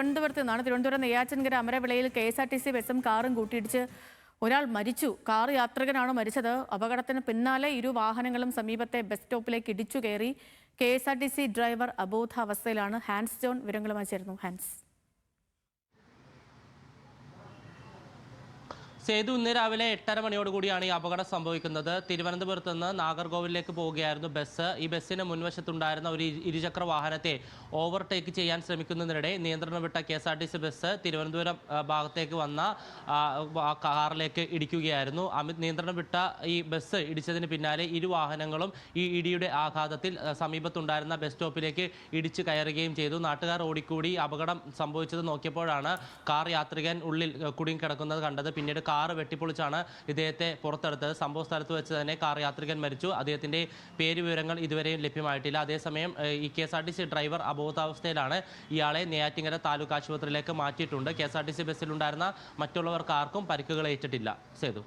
തിരുവനന്തപുരത്ത് നിന്നാണ്. തിരുവനന്തപുരം നെയ്യാറ്റിൻകര അമരവിളയിൽ KSRTC ബസും കാറും കൂട്ടിയിടിച്ച് ഒരാൾ മരിച്ചു. കാർ യാത്രികനാണ് മരിച്ചത്. അപകടത്തിന് പിന്നാലെ ഇരു വാഹനങ്ങളും സമീപത്തെ ബസ് സ്റ്റോപ്പിലേക്ക് ഇടിച്ചു കയറി. KSRTC ഡ്രൈവർ അബോധാവസ്ഥയിലാണ്. ഹാൻസ് ജോൺ വിവരങ്ങളുമായി ചേർന്നു. ഹാൻസ്. സേതു, ഇന്ന് രാവിലെ 8:30 മണിയോടുകൂടിയാണ് ഈ അപകടം സംഭവിക്കുന്നത്. തിരുവനന്തപുരത്ത് നിന്ന് നാഗർകോവിലേക്ക് പോവുകയായിരുന്നു ബസ്. ഈ ബസ്സിന് മുൻവശത്തുണ്ടായിരുന്ന ഒരു ഇരുചക്ര വാഹനത്തെ ഓവർടേക്ക് ചെയ്യാൻ ശ്രമിക്കുന്നതിനിടെ നിയന്ത്രണം വിട്ട KSRTC ബസ് തിരുവനന്തപുരം ഭാഗത്തേക്ക് വന്ന കാറിലേക്ക് ഇടിക്കുകയായിരുന്നു. നിയന്ത്രണം വിട്ട ഈ ബസ് ഇടിച്ചതിന് പിന്നാലെ ഇരു വാഹനങ്ങളും ഈ ഇടിയുടെ ആഘാതത്തിൽ സമീപത്തുണ്ടായിരുന്ന ബസ് സ്റ്റോപ്പിലേക്ക് ഇടിച്ചു കയറുകയും ചെയ്തു. നാട്ടുകാർ ഓടിക്കൂടി അപകടം സംഭവിച്ചത് നോക്കിയപ്പോഴാണ് കാർ യാത്രികൻ ഉള്ളിൽ കുടുങ്ങിക്കിടക്കുന്നത് കണ്ടത്. പിന്നീട് കാർ വെട്ടിപ്പൊളിച്ചാണ് ഇദ്ദേഹത്തെ പുറത്തെടുത്തത്. സംഭവ സ്ഥലത്ത് വെച്ച് തന്നെ കാർ യാത്രികൻ മരിച്ചു. അദ്ദേഹത്തിന്റെ പേര് വിവരങ്ങൾ ഇതുവരെയും ലഭ്യമായിട്ടില്ല. അതേസമയം ഈ KSRTC ഡ്രൈവർ അബോധാവസ്ഥയിലാണ്. ഇയാളെ നെയ്യാറ്റിൻകര താലൂക്ക് ആശുപത്രിയിലേക്ക് മാറ്റിയിട്ടുണ്ട്. KSRTC ബസ്സിലുണ്ടായിരുന്ന മറ്റുള്ളവർക്ക് ആർക്കും പരിക്കുകൾ ഏറ്റിട്ടില്ല. സേതു.